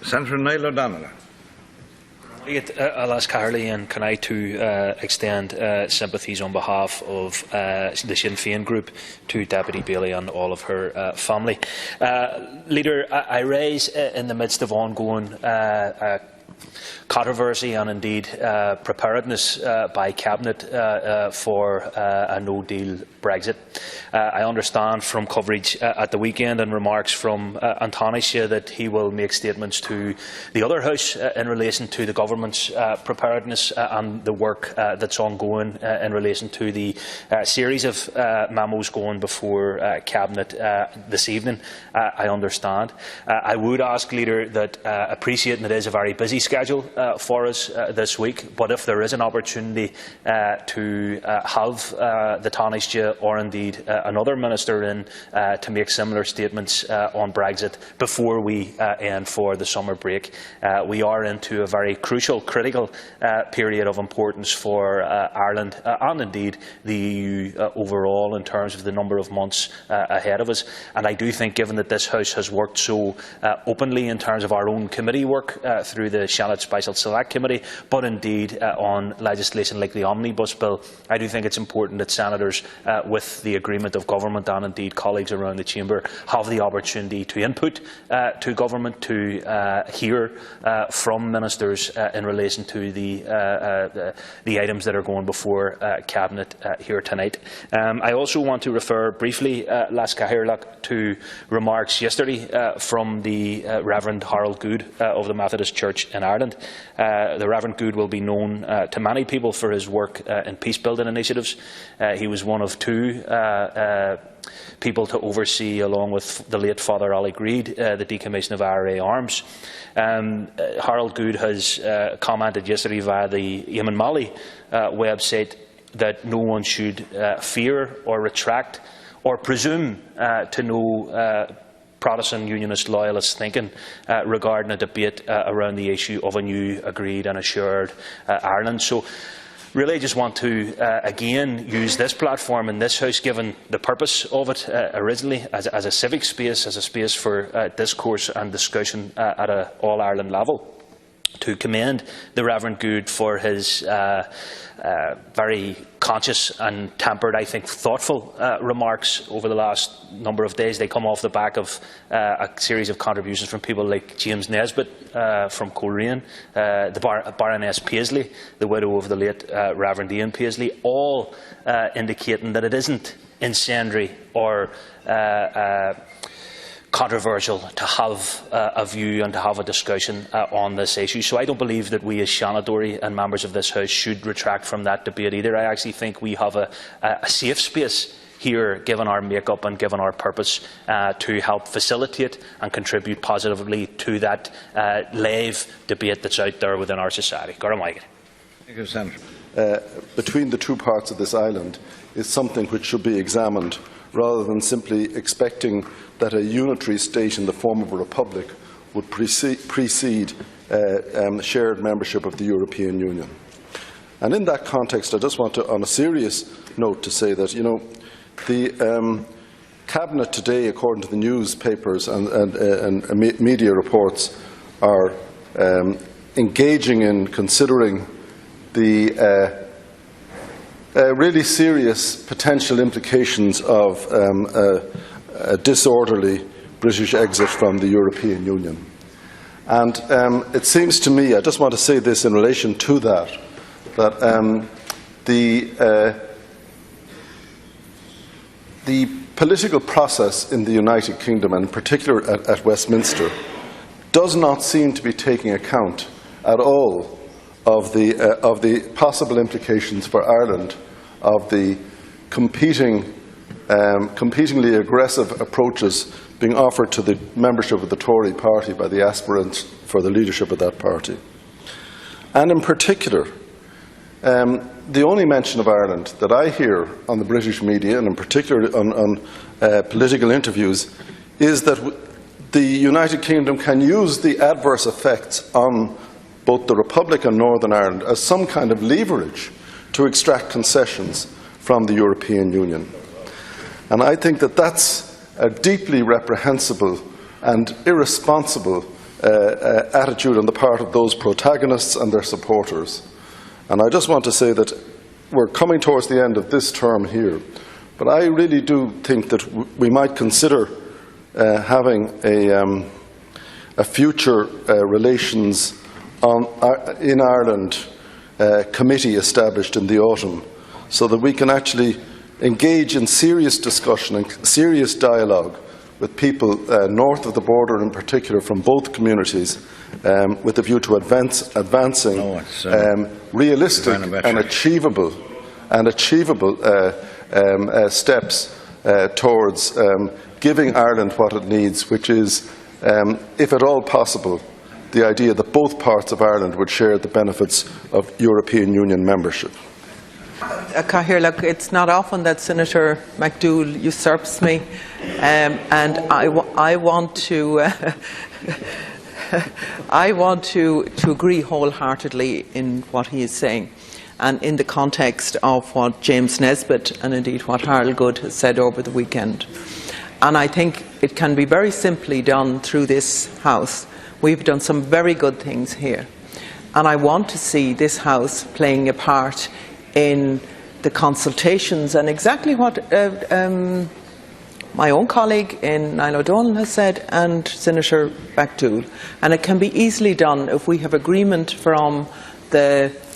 Senator Niall Donnghaile. Alas Caherly, and can I too extend sympathies on behalf of the Sinn Féin group to Deputy Bailey and all of her family. Leader, I raise in the midst of ongoing controversy and indeed preparedness by Cabinet for a no-deal Brexit. I understand from coverage at the weekend and remarks from Taoiseach that he will make statements to the other House in relation to the Government's preparedness and the work that's ongoing in relation to the series of memos going before Cabinet this evening. I understand. I would ask, Leader, that appreciating it is a very busy schedule for us this week, but if there is an opportunity to have the Taoiseach or indeed another minister in to make similar statements on Brexit before we end for the summer break, we are into a very crucial, critical period of importance for Ireland and indeed the EU overall in terms of the number of months ahead of us. And I do think, given that this House has worked so openly in terms of our own committee work through the Seanadóirí Special Select Committee, but indeed on legislation like the Omnibus Bill, I do think it's important that senators, with the agreement of government and indeed colleagues around the chamber, have the opportunity to input to government, to hear from ministers in relation to the items that are going before Cabinet here tonight. I also want to refer briefly, Las Caherlach, to remarks yesterday from the Reverend Harold Good of the Methodist Church in Ireland. The Reverend Good will be known to many people for his work in peace-building initiatives. He was one of two people to oversee, along with the late Father Ollie Greed, the decommission of IRA arms. Harold Good has commented yesterday via the Eamon Malley website that no one should fear or retract or presume to know Protestant Unionist loyalist thinking regarding a debate around the issue of a new, agreed and assured Ireland. So really, I just want to again use this platform in this House, given the purpose of it originally as a civic space, as a space for discourse and discussion at an all-Ireland level, to commend the Reverend Good for his very conscious and tempered, I think, thoughtful remarks over the last number of days. They come off the back of a series of contributions from people like James Nesbitt from Coleraine, the Baroness Paisley, the widow of the late Reverend Ian Paisley, all indicating that it isn't incendiary or controversial to have a view and to have a discussion on this issue. So I don't believe that we as Seanadóirí and members of this House should retract from that debate either. I actually think we have a safe space here, given our makeup and given our purpose, to help facilitate and contribute positively to that live debate that's out there within our society. Thank you, Senator. Between the two parts of this island is something which should be examined, rather than simply expecting that a unitary state in the form of a republic would precede shared membership of the European Union. And in that context, I just want to, on a serious note, to say that, the Cabinet today, according to the newspapers and media reports, are engaging in considering the really serious potential implications of a disorderly British exit from the European Union. And it seems to me, I just want to say this in relation to that, that the political process in the United Kingdom, and in particular at Westminster, does not seem to be taking account at all of the possible implications for Ireland of the competingly aggressive approaches being offered to the membership of the Tory party by the aspirants for the leadership of that party. And in particular, the only mention of Ireland that I hear on the British media, and in particular on political interviews, is that the United Kingdom can use the adverse effects on both the Republic and Northern Ireland as some kind of leverage to extract concessions from the European Union. And I think that that's a deeply reprehensible and irresponsible attitude on the part of those protagonists and their supporters. And I just want to say that we're coming towards the end of this term here, but I really do think that we might consider having a future relations in Ireland committee established in the autumn, so that we can actually engage in serious discussion and serious dialogue with people north of the border, in particular from both communities, with a view to advancing realistic and achievable steps towards giving Ireland what it needs, which is, if at all possible, the idea that both parts of Ireland would share the benefits of European Union membership. Cathaoirleach, look, it's not often that Senator McDougall usurps me, and I want to I want to agree wholeheartedly in what he is saying, and in the context of what James Nesbitt and indeed what Harold Good has said over the weekend. And I think it can be very simply done through this House. We've done some very good things here, and I want to see this House playing a part in the consultations, and exactly what my own colleague in Niall Donnghaile has said, and Senator McDougall. And it can be easily done if we have agreement from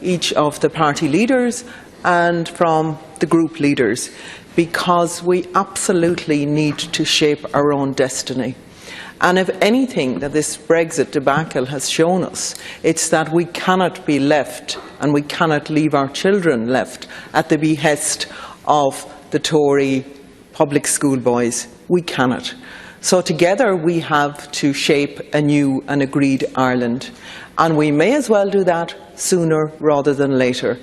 each of the party leaders and from the group leaders, because we absolutely need to shape our own destiny. And if anything that this Brexit debacle has shown us, it's that we cannot be left, and we cannot leave our children left at the behest of the Tory public school boys. We cannot. So together we have to shape a new and agreed Ireland. And we may as well do that sooner rather than later.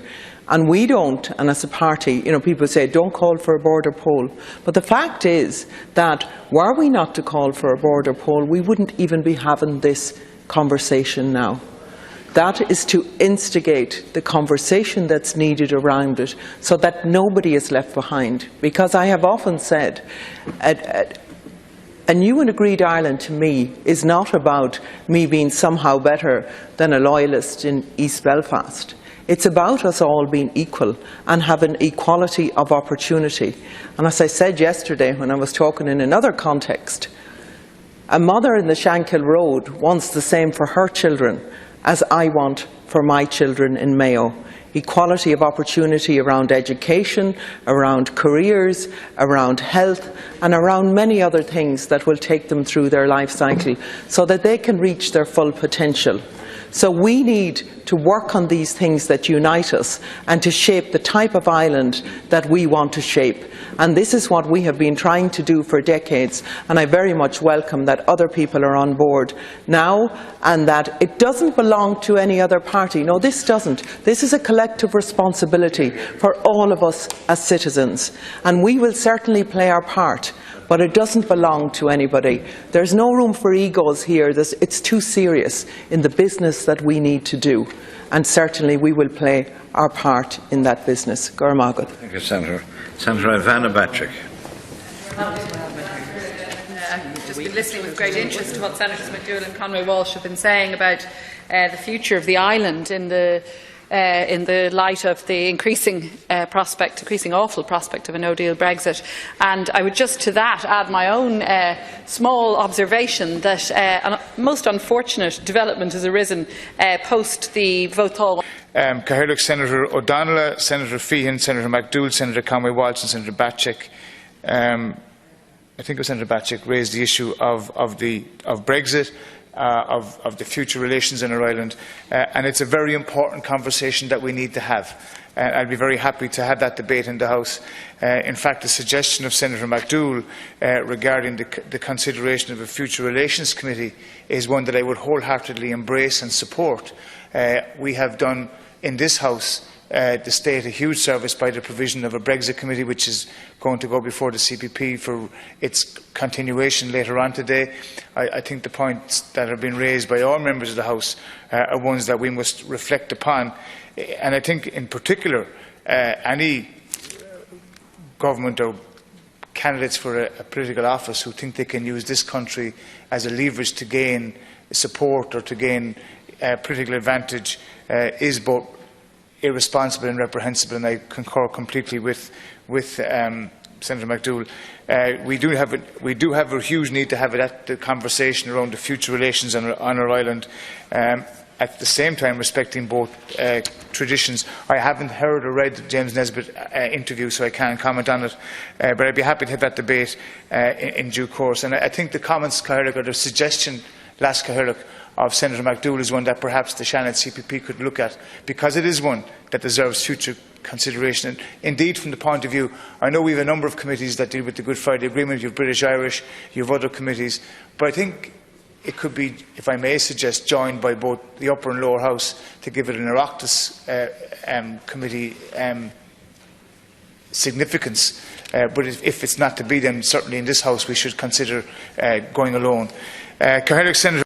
And we don't, and as a party, people say, don't call for a border poll. But the fact is that were we not to call for a border poll, we wouldn't even be having this conversation now. That is to instigate the conversation that's needed around it, so that nobody is left behind. Because I have often said, a new and agreed Ireland to me is not about me being somehow better than a loyalist in East Belfast. It's about us all being equal and having equality of opportunity. And as I said yesterday when I was talking in another context, a mother in the Shankill Road wants the same for her children as I want for my children in Mayo. Equality of opportunity around education, around careers, around health, and around many other things that will take them through their life cycle so that they can reach their full potential. So we need to work on these things that unite us and to shape the type of Ireland that we want to shape. And this is what we have been trying to do for decades, and I very much welcome that other people are on board now, and that it doesn't belong to any other party. No, this doesn't. This is a collective responsibility for all of us as citizens, and we will certainly play our part. But it doesn't belong to anybody. There's no room for egos here. It's too serious in the business that we need to do. And certainly we will play our part in that business. Gormagat. Thank you, Senator. Senator Ivana Bacik. I've just been listening with great interest to what Senators McDougall and Conway Walsh have been saying about the future of the island in the light of the increasing awful prospect of a no-deal Brexit. And I would just to that add my own small observation that a most unfortunate development has arisen post the Vótáil. Cathaoirleach, Senator O'Donnell, Senator Feehan, Senator McDougall, Senator Conway Walsh and Senator Bacik. I think it was Senator Bacik raised the issue of Brexit. Of the future relations in our island, and it's a very important conversation that we need to have. I'd be very happy to have that debate in the House. In fact, the suggestion of Senator McDougall regarding the consideration of a future relations committee is one that I would wholeheartedly embrace and support. We have done in this House the state a huge service by the provision of a Brexit committee, which is going to go before the CPP for its continuation later on today. I think the points that have been raised by all members of the House are ones that we must reflect upon. And I think in particular any government or candidates for a political office who think they can use this country as a leverage to gain support or to gain political advantage is both irresponsible and reprehensible, and I concur completely with Senator McDougall. We do have a huge need to have the conversation around the future relations on our island. At the same time, respecting both traditions. I haven't heard or read the James Nesbitt interview, so I can't comment on it, but I'd be happy to have that debate in due course. And I think the comments, Cathaoirleach, or the suggestion last Cathaoirleach of Senator McDougall is one that perhaps the Seanad CPP could look at, because it is one that deserves future consideration. And indeed, from the point of view, I know we have a number of committees that deal with the Good Friday Agreement. You have British Irish, you have other committees, but I think it could be, if I may suggest, joined by both the upper and lower house to give it an Oireachtas committee significance. But if it's not to be, then certainly in this house we should consider going alone. Cathaoirleach, Senator